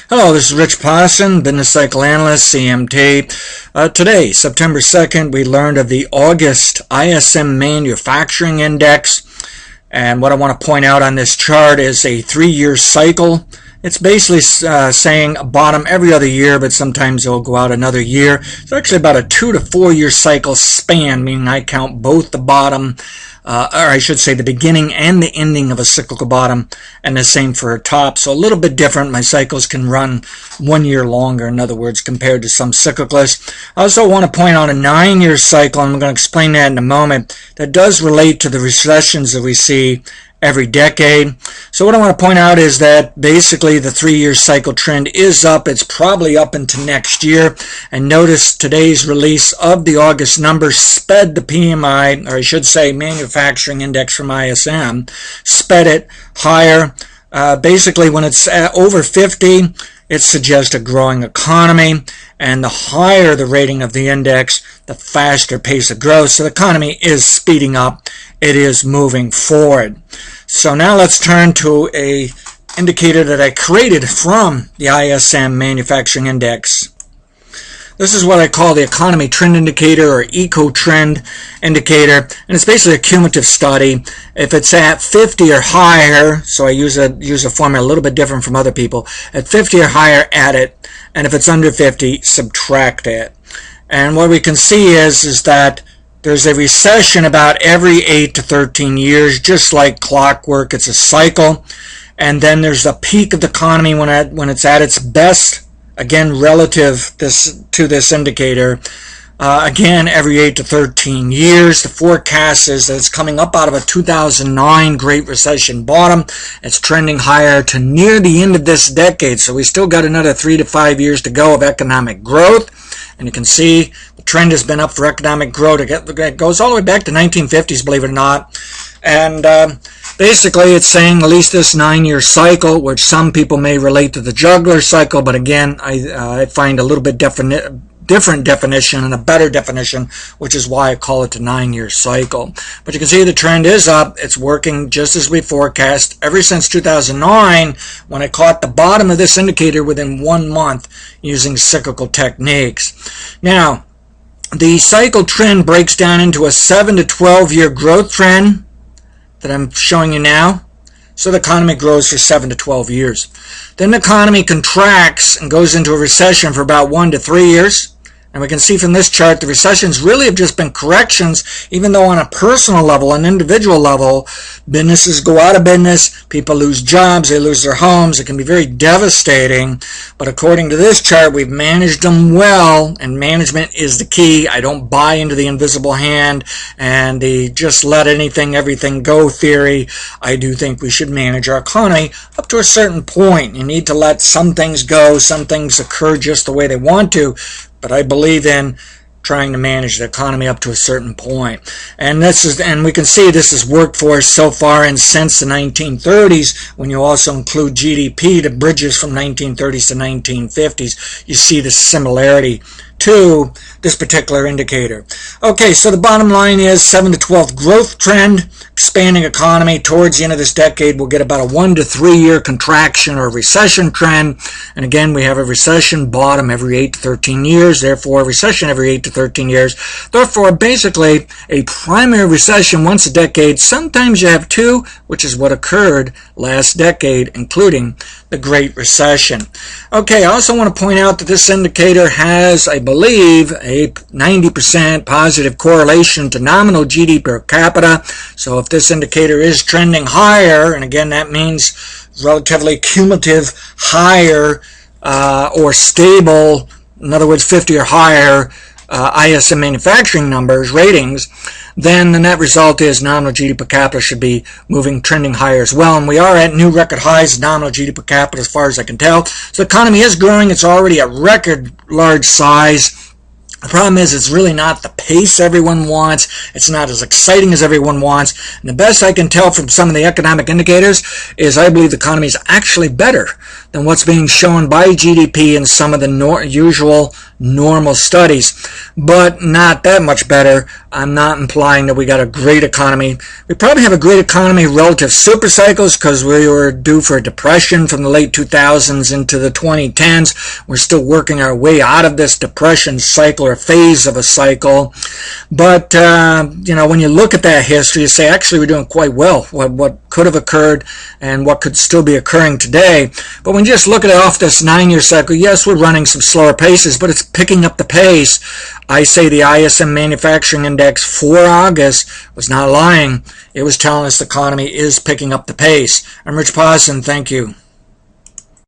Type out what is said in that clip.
Hello, this is Rich Pawson, Business Cycle Analyst, CMT. Today, September 2nd, we learned of the August ISM Manufacturing Index. And what I want to point out on this chart is a 3-year cycle. It's basically saying a bottom every other year, but sometimes it'll go out another year. It's actually about a 2 to 4 year cycle span, meaning I count both the bottom, or I should say the beginning and the ending of a cyclical bottom, and the same for a top. So a little bit different. My cycles can run 1 year longer, in other words, compared to some cyclicalists. I also want to point out a 9-year cycle, and I'm going to explain that in a moment, that does relate to the recessions that we see every decade. So what I want to point out is that basically the 3-year cycle trend is up. It's probably up into next year. And notice today's release of the August numbers sped the PMI, or I should say manufacturing index from ISM, sped it higher. Basically when it's over 50, it suggests a growing economy, and the higher the rating of the index, the faster pace of growth. So the economy is speeding up. It is moving forward. So now let's turn to a indicator that I created from the ISM Manufacturing Index. This is what I call the Economy Trend Indicator, or Eco Trend Indicator, and it's basically a cumulative study. If it's at 50 or higher, so I use a formula a little bit different from other people, at 50 or higher, add it, and if it's under 50, subtract it. And what we can see is that there's a recession about every 8 to 13 years, just like clockwork. It's a cycle. And then there's a peak of the economy when it's at its best, again, relative to this indicator. Again, every 8 to 13 years. The forecast is that it's coming up out of a 2009 Great Recession bottom. It's trending higher to near the end of this decade. So we still got another 3 to 5 years to go of economic growth. And you can see the trend has been up for economic growth. It goes all the way back to 1950s, believe it or not. And basically it's saying at least this 9-year cycle, which some people may relate to the juggler cycle, but again, I find a little bit different definition and a better definition, which is why I call it the 9-year cycle. But you can see the trend is up. It's working just as we forecast ever since 2009, when I caught the bottom of this indicator within 1 month using cyclical techniques. Now, the cycle trend breaks down into a 7 to 12 year growth trend that I'm showing you now. So the economy grows for 7 to 12 years. Then the economy contracts and goes into a recession for about 1 to 3 years. And we can see from this chart the recessions really have just been corrections, even though on a personal level, an individual level, businesses go out of business, people lose jobs, they lose their homes. It can be very devastating. But according to this chart, we've managed them well, and management is the key. I don't buy into the invisible hand and the just let everything go theory. I do think we should manage our economy up to a certain point. You need to let some things go, some things occur just the way they want to. But I believe in trying to manage the economy up to a certain point. And we can see this has worked for us so far and since the 1930s. When you also include GDP, the bridges from 1930s to 1950s, you see the similarity to this particular indicator. Okay, so the bottom line is 7 to 12 growth trend, expanding economy. Towards the end of this decade, we'll get about a 1 to 3 year contraction or recession trend. And again, we have a recession bottom every 8 to 13 years, therefore a recession every 8 to 13 years. Therefore, basically, a primary recession once a decade. Sometimes you have two, which is what occurred last decade, including the Great Recession. Okay, I also want to point out that this indicator has, I believe, a 90% positive correlation to nominal GDP per capita. So if this indicator is trending higher, and again that means relatively cumulative higher or stable, in other words 50 or higher ISM manufacturing numbers, ratings, then the net result is nominal GDP per capita should be trending higher as well. And we are at new record highs of nominal GDP per capita as far as I can tell. So the economy is growing. It's already at record large size. The problem is it's really not the pace everyone wants. It's not as exciting as everyone wants. And the best I can tell from some of the economic indicators is I believe the economy is actually better than what's being shown by GDP in some of the usual normal studies, but not that much better. I'm not implying that we got a great economy. We probably have a great economy relative super cycles because we were due for a depression from the late 2000s into the 2010s. We're still working our way out of this depression cycle or phase of a cycle. But, when you look at that history, you say, actually, we're doing quite well. What could have occurred and what could still be occurring today. But when you just look at it off this 9-year cycle, yes, we're running some slower paces, but it's picking up the pace. I say the ISM Manufacturing Index for August was not lying. It was telling us the economy is picking up the pace. I'm Rich Pawson. Thank you.